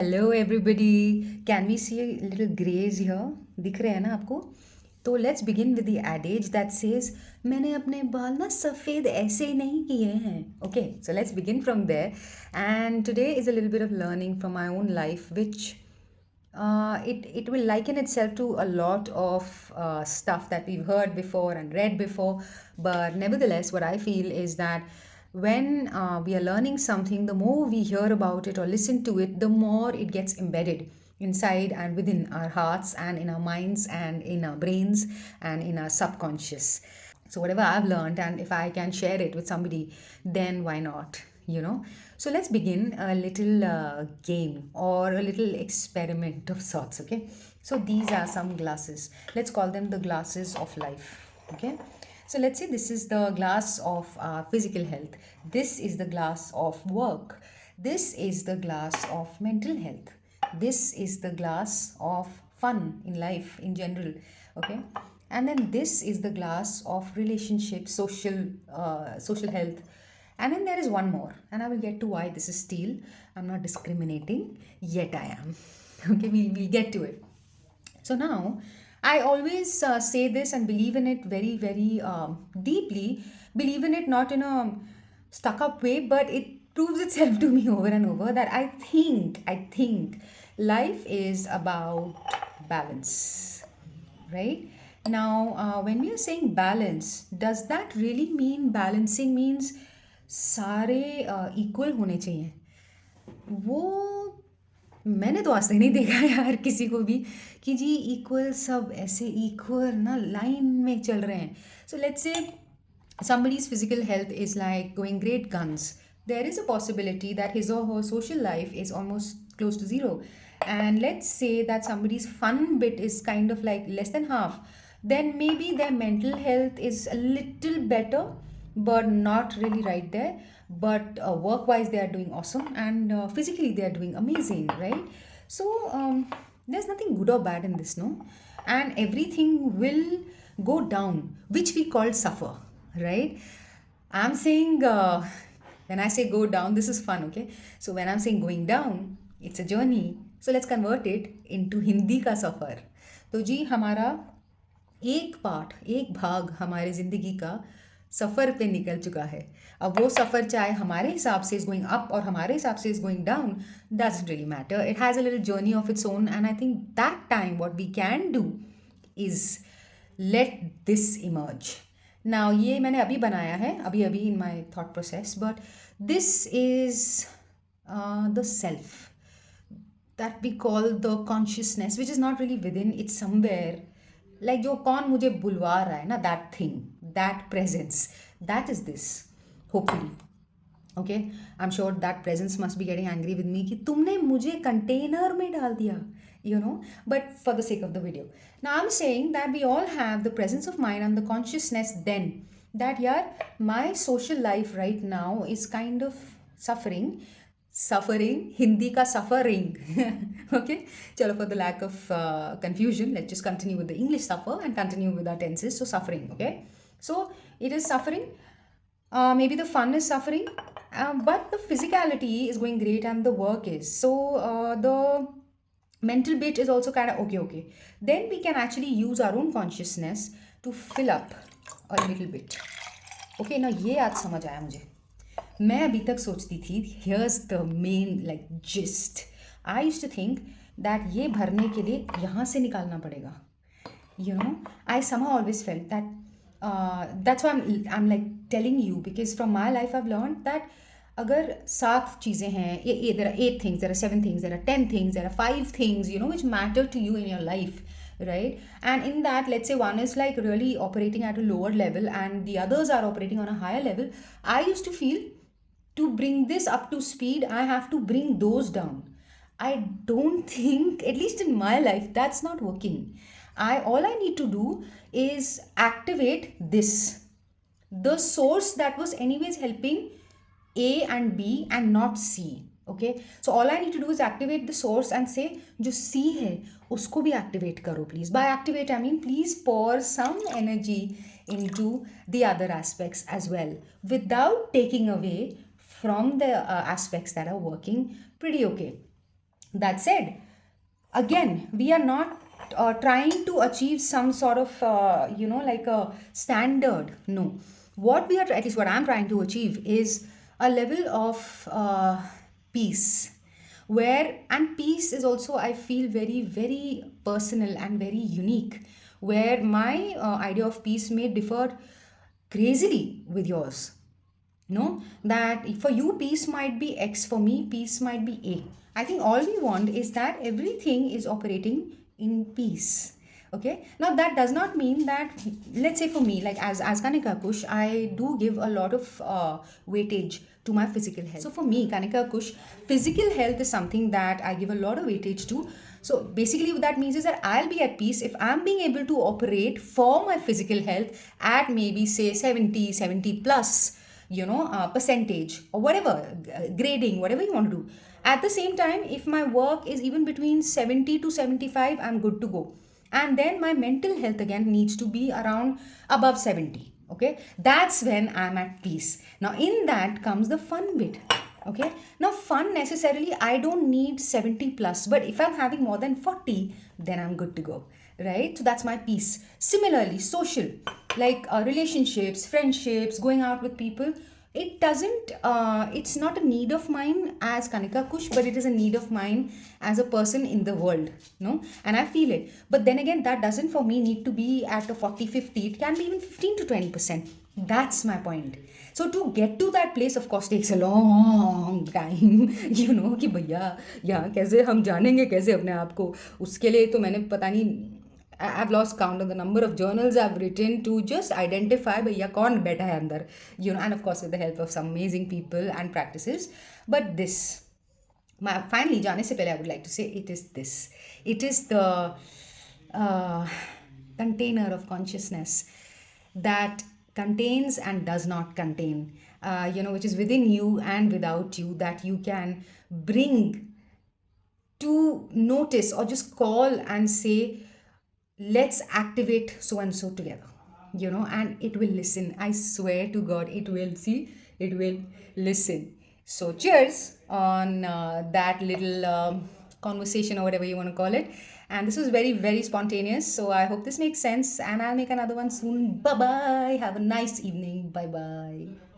Hello everybody. Can we see a little grays here? दिख रहे हैं ना आपको? तो let's begin with the adage that says मैंने अपने बाल ना सफ़ेद ऐसे ही नहीं किए हैं. Okay, so let's begin from there. And today is a little bit of learning from my own life, which it will liken itself to a lot of stuff that we've heard before and read before. But nevertheless, what I feel is that when we are learning something, the more we hear about it or listen to it, the more it gets embedded inside and within our hearts and in our minds and in our brains and in our subconscious. So, whatever I've learned, and if I can share it with somebody, then why not? So let's begin a little game or a little experiment of sorts. Okay, so these are some glasses. Let's call them the glasses of life. Okay, so let's say this is the glass of physical health, this is the glass of work, this is the glass of mental health, this is the glass of fun in life in general. Okay, and then this is the glass of relationships, social health. And then there is one more, and I will get to why this is steel. I'm not discriminating, yet I am. Okay, we'll get to it. So now, I always say this and believe in it very, very deeply. Believe in it not in a stuck up way, but it proves itself to me over and over that I think life is about balance, right? Now, when we are saying balance, does that really mean balancing means सारे equal होने चाहिए? वो मैंने तो आज तक नहीं देखा यार किसी को भी कि जी इक्वल सब ऐसे इक्वल ना लाइन में चल रहे हैं. So let's say somebody's physical health is like going great guns, there is a possibility that his or her social life is almost close to zero. And let's say that somebody's fun bit is kind of like less than half, then maybe their mental health is a little better but not really right there. But work wise they are doing awesome, and physically they are doing amazing, right? So there's nothing good or bad in this, no? And everything will go down, which we call suffer, right? I'm saying when I say go down, this is fun, okay? So when I'm saying going down, it's a journey. So let's convert it into Hindi का सफ़र. तो जी हमारा एक part, एक भाग हमारे ज़िंदगी का सफ़र पे निकल चुका है. अब वो सफ़र चाहे हमारे हिसाब से इज़ गोइंग अप और हमारे हिसाब से is going down, doesn't really matter. It has a little journey of its own, and I think that time what we can do is let this emerge. Now ये मैंने अभी बनाया है, अभी अभी in my thought process, but this is the self that we call the consciousness, which is not really within, it's somewhere. Like जो कौन मुझे बुलवा रहा है ना, that thing, that presence, that is this, hopefully. Okay, I'm sure that presence must be getting angry with me कि तुमने मुझे कंटेनर में डाल दिया, but for the sake of the video, now I'm saying that we all have the presence of mind and the consciousness then that yeah, my social life right now is kind of suffering hindi ka suffering. Okay, chalo, for the lack of confusion, let's just continue with the English suffer and continue with our tenses. So suffering, okay, so it is suffering. Maybe the fun is suffering, but the physicality is going great and the work is so the mental bit is also kind of okay. Then we can actually use our own consciousness to fill up a little bit. Okay, now ये आज समझ आया मुझे. मैं अभी तक सोचती थी, here's the main like gist. I used to think that ये भरने के लिए यहाँ से निकालना पड़ेगा. I somehow always felt that that's why I'm like telling you, because from my life I've learned that अगर 7 चीज़ें हैं, there are 8 things, there are 7 things, there are 10 things, there are 5 things, which matter to you in your life, right? And in that, let's say one is like really operating at a lower level and the others are operating on a higher level. I used to feel to bring this up to speed, I have to bring those down. I don't think, at least in my life, that's not working. All I need to do is activate this, the source that was anyways helping A and B and not C. Okay, so all I need to do is activate the source and say जो C है उसको भी activate करो please. By activate I mean please pour some energy into the other aspects as well without taking away from the aspects that are working pretty okay. That said, again, we are not trying to achieve some sort of, like a standard. No. What we are, at least what I'm trying to achieve, is a level of peace. And peace is also, I feel, very, very personal and very unique, where my idea of peace may differ crazily with yours. No, that for you peace might be X, for me peace might be A. I think all we want is that everything is operating in peace. Okay, now that does not mean that, let's say for me, like as Kanika Kush, I do give a lot of weightage to my physical health. So for me, Kanika Kush, physical health is something that I give a lot of weightage to. So basically what that means is that I'll be at peace if I'm being able to operate for my physical health at maybe say 70 plus, percentage or whatever, grading, whatever you want to do. At the same time, if my work is even between 70 to 75, I'm good to go. And then my mental health again needs to be around above 70. Okay, that's when I'm at peace. Now in that comes the fun bit. Okay, now fun, necessarily I don't need 70 plus, but if I'm having more than 40, then I'm good to go, right? So that's my peace. Similarly, social, like relationships, friendships, going out with people, it's not a need of mine as Kanika Kush, but it is a need of mine as a person in the world, no? And I feel it. But then again, that doesn't for me need to be at a 40-50. It can be even 15 to 20%. That's my point. So to get to that place, of course, takes a long time. कि भैया यहाँ कैसे हम जानेंगे कैसे अपने आप को, उसके लिए तो मैंने पता नहीं, I've lost count of the number of journals I've written to just identify भैया कौन बैठा है अंदर, and of course with the help of some amazing people and practices. But this, finally जाने से पहले I would like to say it is the uh, container of consciousness that contains and does not contain, which is within you and without you, that you can bring to notice or just call and say, let's activate so and so together, and it will listen. I swear to God, it will listen. So cheers on that little conversation or whatever you want to call it. And this was very, very spontaneous. So I hope this makes sense, and I'll make another one soon. Bye bye. Have a nice evening. Bye bye.